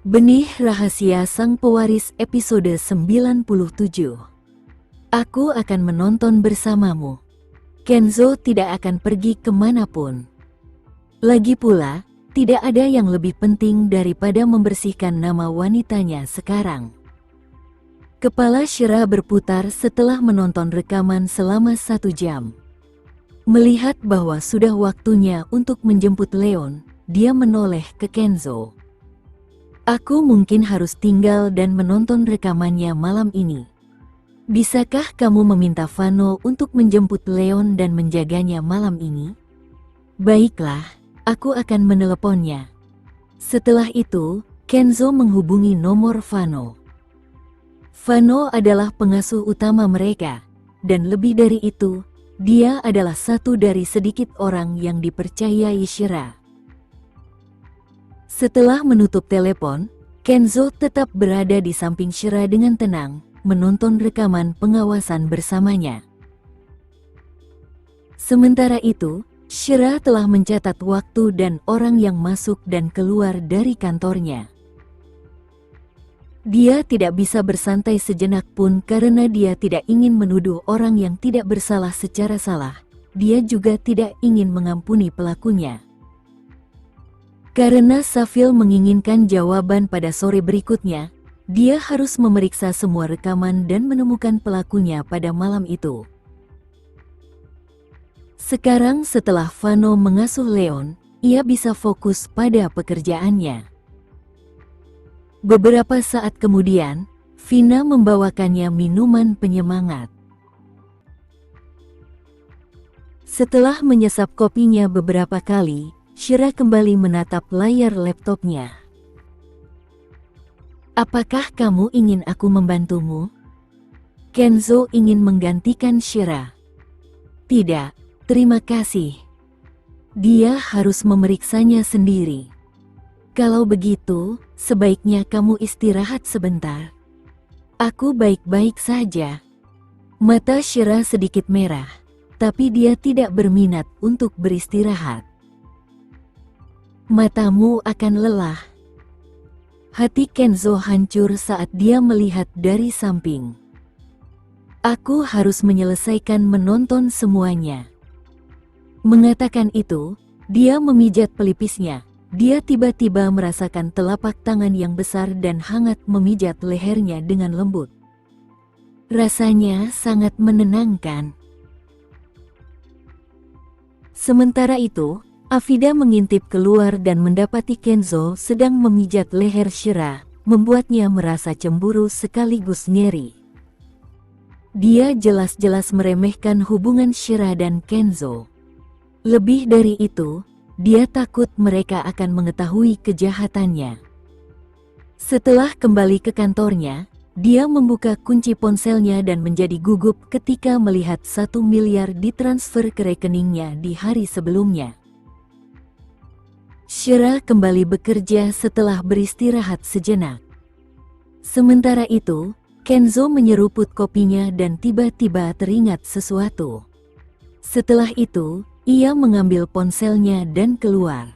Benih Rahasia Sang Pewaris episode 97. Aku akan menonton bersamamu. Kenzo tidak akan pergi kemanapun. Lagi pula, tidak ada yang lebih penting daripada membersihkan nama wanitanya sekarang. Kepala Shira berputar setelah menonton rekaman selama 1 jam. Melihat bahwa sudah waktunya untuk menjemput Leon, dia menoleh ke Kenzo. Aku mungkin harus tinggal dan menonton rekamannya malam ini. Bisakah kamu meminta Fano untuk menjemput Leon dan menjaganya malam ini? Baiklah, aku akan meneleponnya. Setelah itu, Kenzo menghubungi nomor Fano. Fano adalah pengasuh utama mereka, dan lebih dari itu, dia adalah satu dari sedikit orang yang dipercayai Shira. Setelah menutup telepon, Kenzo tetap berada di samping Shira dengan tenang, menonton rekaman pengawasan bersamanya. Sementara itu, Shira telah mencatat waktu dan orang yang masuk dan keluar dari kantornya. Dia tidak bisa bersantai sejenak pun karena dia tidak ingin menuduh orang yang tidak bersalah secara salah. Dia juga tidak ingin mengampuni pelakunya. Karena Safil menginginkan jawaban pada sore berikutnya, dia harus memeriksa semua rekaman dan menemukan pelakunya pada malam itu. Sekarang setelah Fano mengasuh Leon, ia bisa fokus pada pekerjaannya. Beberapa saat kemudian, Vina membawakannya minuman penyemangat. Setelah menyesap kopinya beberapa kali, Shira kembali menatap layar laptopnya. Apakah kamu ingin aku membantumu? Kenzo ingin menggantikan Shira. Tidak, terima kasih. Dia harus memeriksanya sendiri. Kalau begitu, sebaiknya kamu istirahat sebentar. Aku baik-baik saja. Mata Shira sedikit merah, tapi dia tidak berminat untuk beristirahat. Matamu akan lelah. Hati Kenzo hancur saat dia melihat dari samping. Aku harus menyelesaikan menonton semuanya. Mengatakan itu, dia memijat pelipisnya. Dia tiba-tiba merasakan telapak tangan yang besar dan hangat memijat lehernya dengan lembut. Rasanya sangat menenangkan. Sementara itu, Afida mengintip keluar dan mendapati Kenzo sedang memijat leher Shira, membuatnya merasa cemburu sekaligus ngeri. Dia jelas-jelas meremehkan hubungan Shira dan Kenzo. Lebih dari itu, dia takut mereka akan mengetahui kejahatannya. Setelah kembali ke kantornya, dia membuka kunci ponselnya dan menjadi gugup ketika melihat 1 miliar ditransfer ke rekeningnya di hari sebelumnya. Shira kembali bekerja setelah beristirahat sejenak. Sementara itu, Kenzo menyeruput kopinya dan tiba-tiba teringat sesuatu. Setelah itu, ia mengambil ponselnya dan keluar.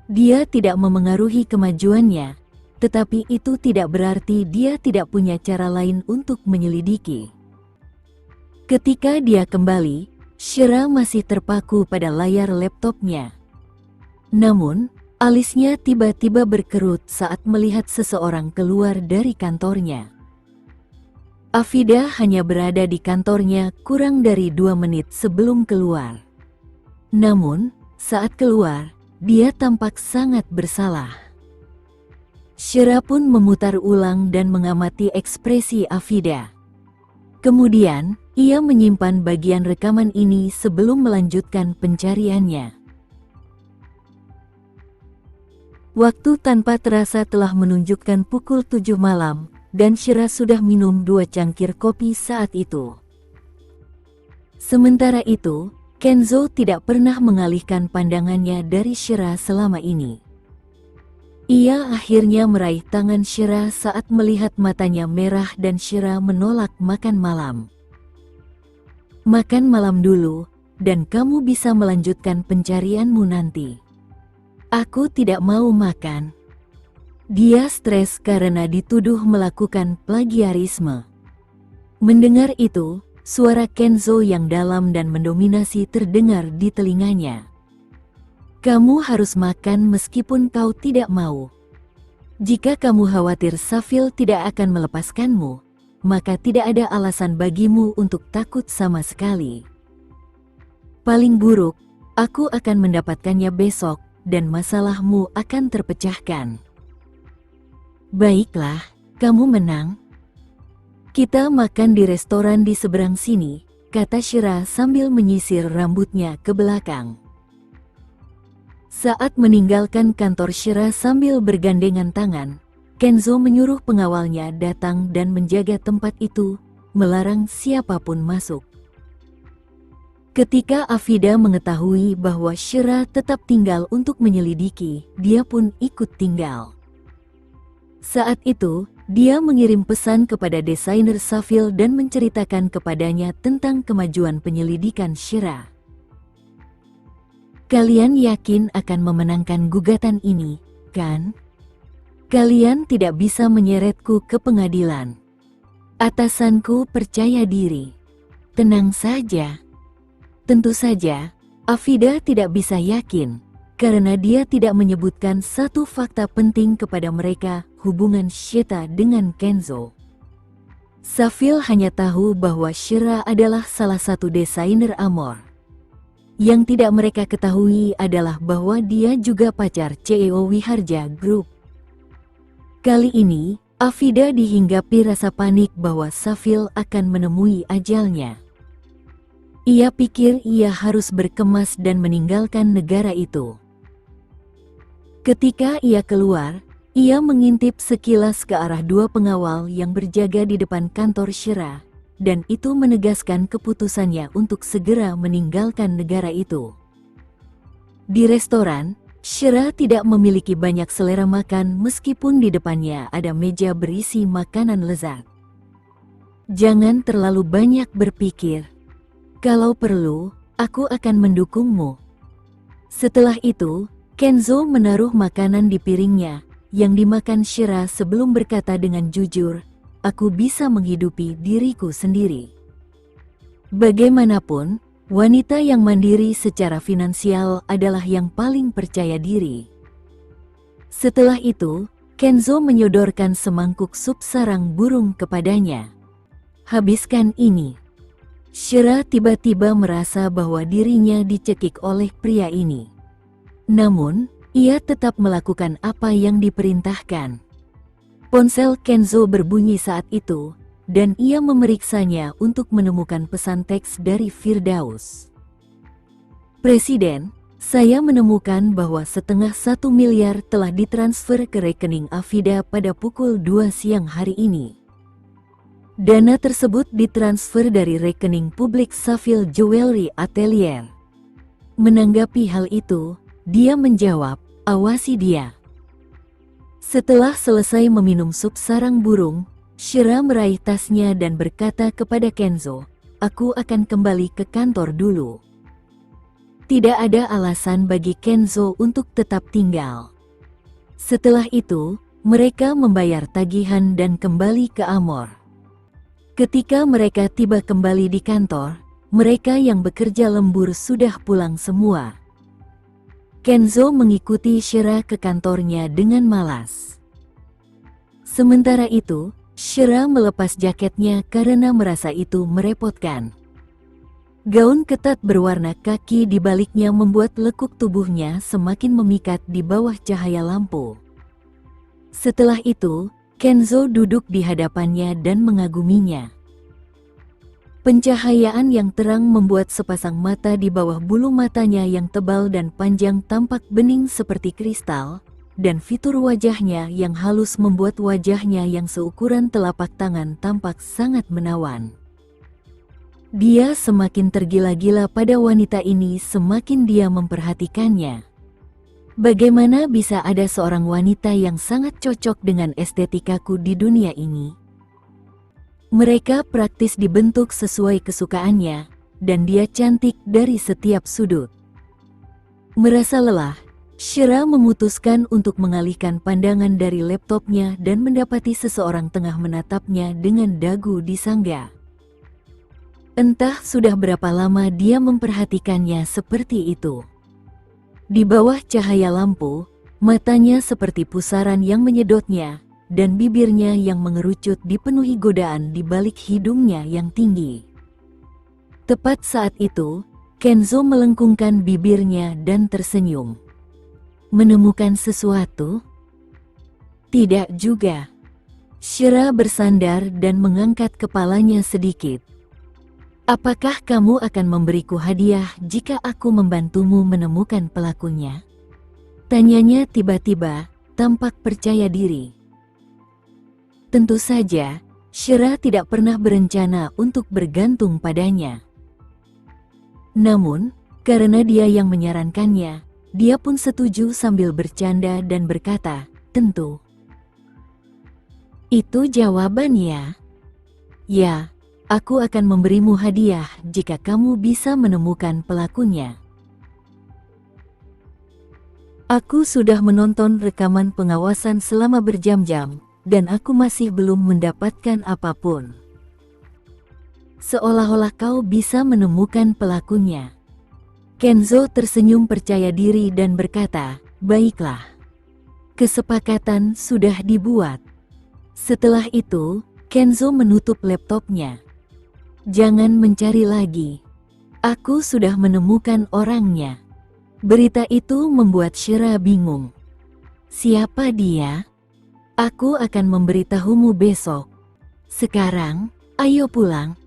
Dia tidak memengaruhi kemajuannya, tetapi itu tidak berarti dia tidak punya cara lain untuk menyelidiki. Ketika dia kembali, Shira masih terpaku pada layar laptopnya. Namun, alisnya tiba-tiba berkerut saat melihat seseorang keluar dari kantornya. Afida hanya berada di kantornya kurang dari 2 menit sebelum keluar. Namun, saat keluar, dia tampak sangat bersalah. Shira pun memutar ulang dan mengamati ekspresi Afida. Kemudian, ia menyimpan bagian rekaman ini sebelum melanjutkan pencariannya. Waktu tanpa terasa telah menunjukkan pukul 7 malam, dan Shira sudah minum 2 cangkir kopi saat itu. Sementara itu, Kenzo tidak pernah mengalihkan pandangannya dari Shira selama ini. Ia akhirnya meraih tangan Shira saat melihat matanya merah dan Shira menolak makan malam. Makan malam dulu, dan kamu bisa melanjutkan pencarianmu nanti. Aku tidak mau makan. Dia stres karena dituduh melakukan plagiarisme. Mendengar itu, suara Kenzo yang dalam dan mendominasi terdengar di telinganya. Kamu harus makan meskipun kau tidak mau. Jika kamu khawatir Safil tidak akan melepaskanmu, maka tidak ada alasan bagimu untuk takut sama sekali. Paling buruk, aku akan mendapatkannya besok, dan masalahmu akan terpecahkan. Baiklah, kamu menang. Kita makan di restoran di seberang sini, kata Shira sambil menyisir rambutnya ke belakang. Saat meninggalkan kantor Shira sambil bergandengan tangan, Kenzo menyuruh pengawalnya datang dan menjaga tempat itu, melarang siapapun masuk. Ketika Afida mengetahui bahwa Shira tetap tinggal untuk menyelidiki, dia pun ikut tinggal. Saat itu, dia mengirim pesan kepada desainer Safil dan menceritakan kepadanya tentang kemajuan penyelidikan Shira. Kalian yakin akan memenangkan gugatan ini, kan? Kalian tidak bisa menyeretku ke pengadilan. Atasanku percaya diri. Tenang saja. Tentu saja, Afida tidak bisa yakin, karena dia tidak menyebutkan satu fakta penting kepada mereka, hubungan Sheta dengan Kenzo. Safil hanya tahu bahwa Shira adalah salah satu desainer Amor. Yang tidak mereka ketahui adalah bahwa dia juga pacar CEO Wiharja Group. Kali ini, Afida dihinggapi rasa panik bahwa Safil akan menemui ajalnya. Ia pikir ia harus berkemas dan meninggalkan negara itu. Ketika ia keluar, ia mengintip sekilas ke arah dua pengawal yang berjaga di depan kantor Shira, dan itu menegaskan keputusannya untuk segera meninggalkan negara itu. Di restoran, Shira tidak memiliki banyak selera makan meskipun di depannya ada meja berisi makanan lezat. Jangan terlalu banyak berpikir. Kalau perlu, aku akan mendukungmu. Setelah itu, Kenzo menaruh makanan di piringnya, yang dimakan Shira sebelum berkata dengan jujur, aku bisa menghidupi diriku sendiri. Bagaimanapun, wanita yang mandiri secara finansial adalah yang paling percaya diri. Setelah itu, Kenzo menyodorkan semangkuk sup sarang burung kepadanya. Habiskan ini. Shira tiba-tiba merasa bahwa dirinya dicekik oleh pria ini. Namun, ia tetap melakukan apa yang diperintahkan. Ponsel Kenzo berbunyi saat itu, dan ia memeriksanya untuk menemukan pesan teks dari Firdaus. Presiden, saya menemukan bahwa 1,5 miliar telah ditransfer ke rekening Afida pada pukul 2 siang hari ini. Dana tersebut ditransfer dari rekening publik Safil Jewelry Atelier. Menanggapi hal itu, dia menjawab, awasi dia. Setelah selesai meminum sup sarang burung, Shira meraih tasnya dan berkata kepada Kenzo, aku akan kembali ke kantor dulu. Tidak ada alasan bagi Kenzo untuk tetap tinggal. Setelah itu, mereka membayar tagihan dan kembali ke Amor. Ketika mereka tiba kembali di kantor, mereka yang bekerja lembur sudah pulang semua. Kenzo mengikuti Shira ke kantornya dengan malas. Sementara itu, Shira melepas jaketnya karena merasa itu merepotkan. Gaun ketat berwarna kaki di baliknya membuat lekuk tubuhnya semakin memikat di bawah cahaya lampu. Setelah itu, Kenzo duduk di hadapannya dan mengaguminya. Pencahayaan yang terang membuat sepasang mata di bawah bulu matanya yang tebal dan panjang tampak bening seperti kristal, dan fitur wajahnya yang halus membuat wajahnya yang seukuran telapak tangan tampak sangat menawan. Dia semakin tergila-gila pada wanita ini semakin dia memperhatikannya. Bagaimana bisa ada seorang wanita yang sangat cocok dengan estetikaku di dunia ini? Mereka praktis dibentuk sesuai kesukaannya, dan dia cantik dari setiap sudut. Merasa lelah, Shira memutuskan untuk mengalihkan pandangan dari laptopnya dan mendapati seseorang tengah menatapnya dengan dagu disangga. Entah sudah berapa lama dia memperhatikannya seperti itu. Di bawah cahaya lampu, matanya seperti pusaran yang menyedotnya, dan bibirnya yang mengerucut dipenuhi godaan di balik hidungnya yang tinggi. Tepat saat itu, Kenzo melengkungkan bibirnya dan tersenyum. Menemukan sesuatu? Tidak juga. Shira bersandar dan mengangkat kepalanya sedikit. Apakah kamu akan memberiku hadiah jika aku membantumu menemukan pelakunya? Tanyanya tiba-tiba, tampak percaya diri. Tentu saja, Shira tidak pernah berencana untuk bergantung padanya. Namun, karena dia yang menyarankannya, dia pun setuju sambil bercanda dan berkata, "Tentu." Itu jawaban ya? Ya, aku akan memberimu hadiah jika kamu bisa menemukan pelakunya. Aku sudah menonton rekaman pengawasan selama berjam-jam, dan aku masih belum mendapatkan apapun. Seolah-olah kau bisa menemukan pelakunya. Kenzo tersenyum percaya diri dan berkata, "Baiklah. Kesepakatan sudah dibuat." Setelah itu, Kenzo menutup laptopnya. "Jangan mencari lagi. Aku sudah menemukan orangnya." Berita itu membuat Shira bingung. "Siapa dia?" "Aku akan memberitahumu besok. Sekarang, ayo pulang."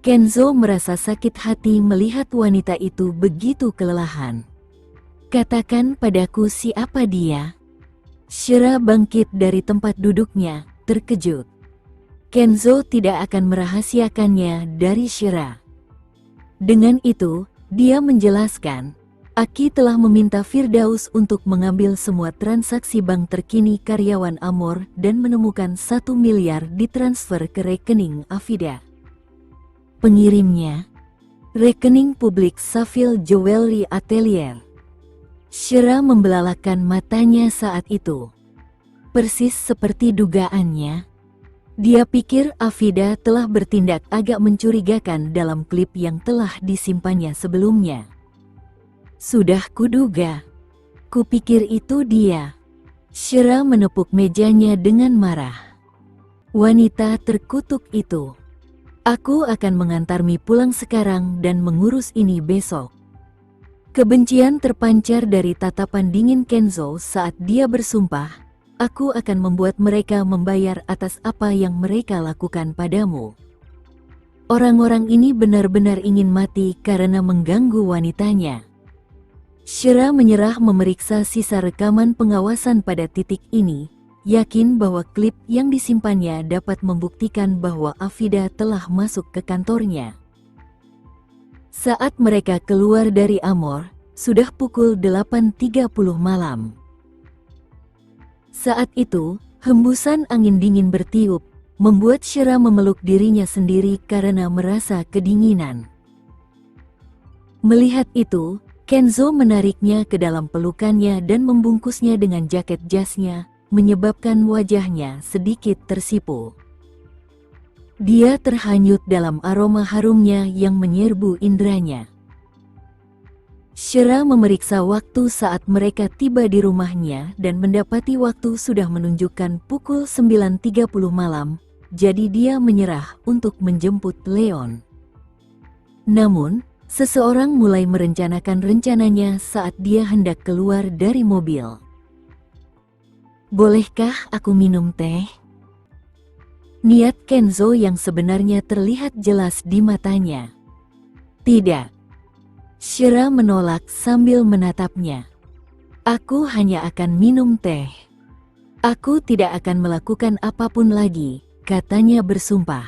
Kenzo merasa sakit hati melihat wanita itu begitu kelelahan. "Katakan padaku siapa dia." Shira bangkit dari tempat duduknya, terkejut. Kenzo tidak akan merahasiakannya dari Shira. Dengan itu, dia menjelaskan, Aki telah meminta Firdaus untuk mengambil semua transaksi bank terkini karyawan Amor dan menemukan 1 miliar ditransfer ke rekening Afida. Pengirimnya, rekening publik Safil Jewelry Atelier. Shira membelalakan matanya saat itu. Persis seperti dugaannya. Dia pikir Afida telah bertindak agak mencurigakan dalam klip yang telah disimpannya sebelumnya. "Sudah kuduga. Kupikir itu dia." Shira menepuk mejanya dengan marah. Wanita terkutuk itu. "Aku akan mengantarmu pulang sekarang dan mengurus ini besok." Kebencian terpancar dari tatapan dingin Kenzo saat dia bersumpah, "Aku akan membuat mereka membayar atas apa yang mereka lakukan padamu." Orang-orang ini benar-benar ingin mati karena mengganggu wanitanya. Shira menyerah memeriksa sisa rekaman pengawasan pada titik ini, yakin bahwa klip yang disimpannya dapat membuktikan bahwa Afida telah masuk ke kantornya. Saat mereka keluar dari Amor, sudah pukul 8.30 malam. Saat itu, hembusan angin dingin bertiup, membuat Shira memeluk dirinya sendiri karena merasa kedinginan. Melihat itu, Kenzo menariknya ke dalam pelukannya dan membungkusnya dengan jaket jasnya, menyebabkan wajahnya sedikit tersipu. Dia terhanyut dalam aroma harumnya yang menyerbu indranya. Shira memeriksa waktu saat mereka tiba di rumahnya dan mendapati waktu sudah menunjukkan pukul 9.30 malam, jadi dia menyerah untuk menjemput Leon. Namun, seseorang mulai merencanakan rencananya saat dia hendak keluar dari mobil. "Bolehkah aku minum teh?" Niat Kenzo yang sebenarnya terlihat jelas di matanya. "Tidak." Shira menolak sambil menatapnya. "Aku hanya akan minum teh. Aku tidak akan melakukan apapun lagi," katanya bersumpah.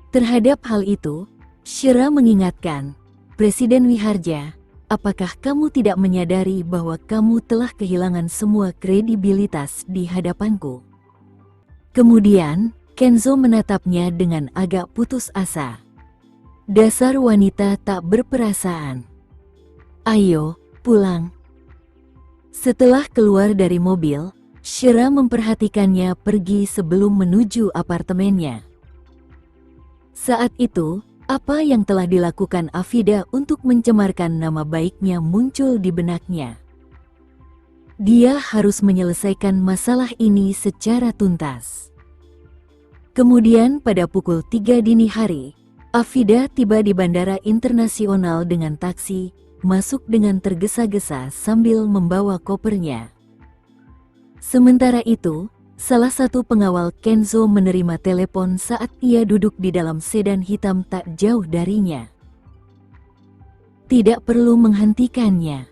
Terhadap hal itu, Shira mengingatkan, "Presiden Wiharja, apakah kamu tidak menyadari bahwa kamu telah kehilangan semua kredibilitas di hadapanku?" Kemudian, Kenzo menatapnya dengan agak putus asa. "Dasar wanita tak berperasaan. Ayo, pulang." Setelah keluar dari mobil, Shira memperhatikannya pergi sebelum menuju apartemennya. Saat itu, apa yang telah dilakukan Afida untuk mencemarkan nama baiknya muncul di benaknya. Dia harus menyelesaikan masalah ini secara tuntas. Kemudian pada pukul 3 dini hari, Afida tiba di Bandara Internasional dengan taksi, masuk dengan tergesa-gesa sambil membawa kopernya. Sementara itu, salah satu pengawal Kenzo menerima telepon saat ia duduk di dalam sedan hitam tak jauh darinya. Tidak perlu menghentikannya.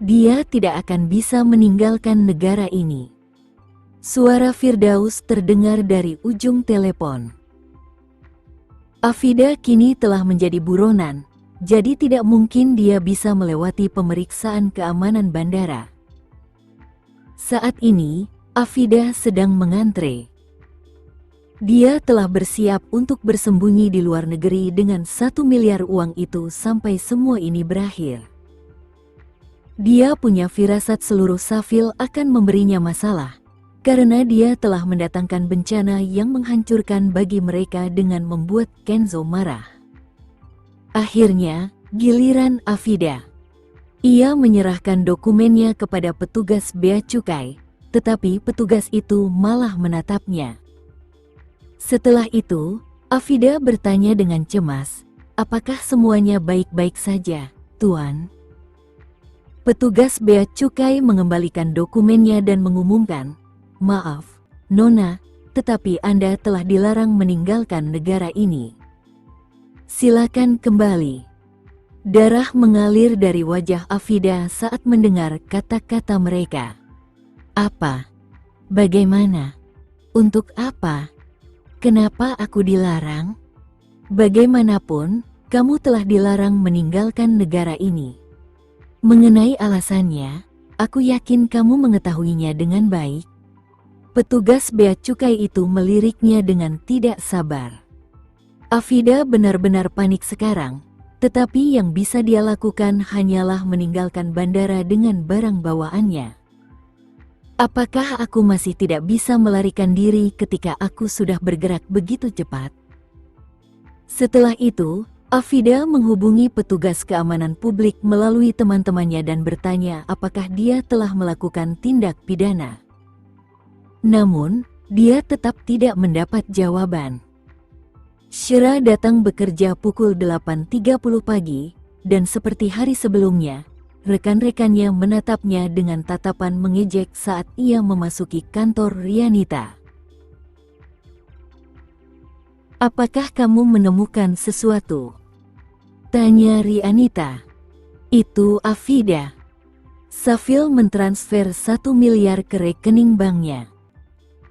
Dia tidak akan bisa meninggalkan negara ini. Suara Firdaus terdengar dari ujung telepon. Afida kini telah menjadi buronan, jadi tidak mungkin dia bisa melewati pemeriksaan keamanan bandara. Saat ini, Afida sedang mengantre. Dia telah bersiap untuk bersembunyi di luar negeri dengan 1 miliar uang itu sampai semua ini berakhir. Dia punya firasat seluruh Safil akan memberinya masalah, karena dia telah mendatangkan bencana yang menghancurkan bagi mereka dengan membuat Kenzo marah. Akhirnya, giliran Afida. Ia menyerahkan dokumennya kepada petugas bea cukai, tetapi petugas itu malah menatapnya. Setelah itu, Afida bertanya dengan cemas, "Apakah semuanya baik-baik saja, Tuan?" Petugas bea cukai mengembalikan dokumennya dan mengumumkan, "Maaf, Nona, tetapi Anda telah dilarang meninggalkan negara ini. Silakan kembali." Darah mengalir dari wajah Afida saat mendengar kata-kata mereka. "Apa? Bagaimana? Untuk apa? Kenapa aku dilarang? Bagaimanapun, kamu telah dilarang meninggalkan negara ini. Mengenai alasannya, aku yakin kamu mengetahuinya dengan baik." Petugas bea cukai itu meliriknya dengan tidak sabar. Afida benar-benar panik sekarang. Tetapi yang bisa dia lakukan hanyalah meninggalkan bandara dengan barang bawaannya. "Apakah aku masih tidak bisa melarikan diri ketika aku sudah bergerak begitu cepat?" Setelah itu, Afida menghubungi petugas keamanan publik melalui teman-temannya dan bertanya apakah dia telah melakukan tindak pidana. Namun, dia tetap tidak mendapat jawaban. Shira datang bekerja pukul 8.30 pagi, dan seperti hari sebelumnya, rekan-rekannya menatapnya dengan tatapan mengejek saat ia memasuki kantor Rianita. "Apakah kamu menemukan sesuatu?" tanya Rianita. "Itu Afida. Safil mentransfer 1 miliar ke rekening banknya.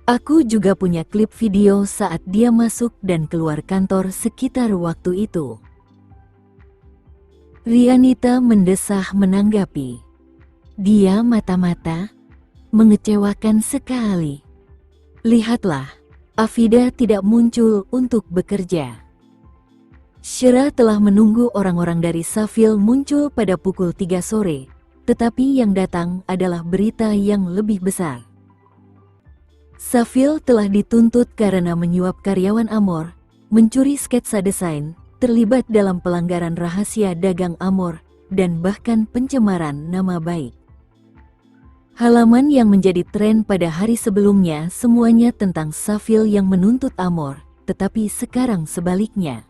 Aku juga punya klip video saat dia masuk dan keluar kantor sekitar waktu itu." Rianita mendesah menanggapi. Dia mata-mata, mengecewakan sekali. Lihatlah, Afida tidak muncul untuk bekerja. Shira telah menunggu orang-orang dari Safil muncul pada pukul 3 sore, tetapi yang datang adalah berita yang lebih besar. Safil telah dituntut karena menyuap karyawan Amor, mencuri sketsa desain, terlibat dalam pelanggaran rahasia dagang Amor, dan bahkan pencemaran nama baik. Halaman yang menjadi tren pada hari sebelumnya semuanya tentang Safil yang menuntut Amor, tetapi sekarang sebaliknya.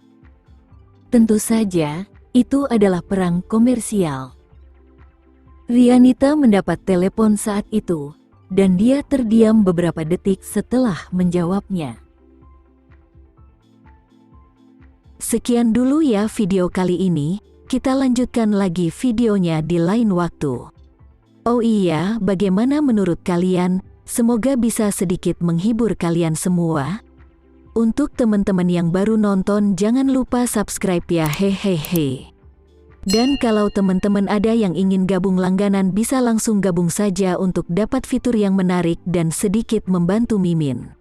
Tentu saja, itu adalah perang komersial. Rianita mendapat telepon saat itu, dan dia terdiam beberapa detik setelah menjawabnya. Sekian dulu ya video kali ini, kita lanjutkan lagi videonya di lain waktu. Oh iya, bagaimana menurut kalian? Semoga bisa sedikit menghibur kalian semua. Untuk teman-teman yang baru nonton, jangan lupa subscribe ya, hehehe. Dan kalau teman-teman ada yang ingin gabung langganan, bisa langsung gabung saja untuk dapat fitur yang menarik dan sedikit membantu Mimin.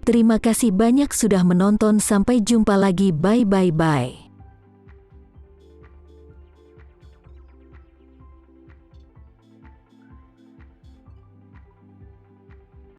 Terima kasih banyak sudah menonton, sampai jumpa lagi, bye.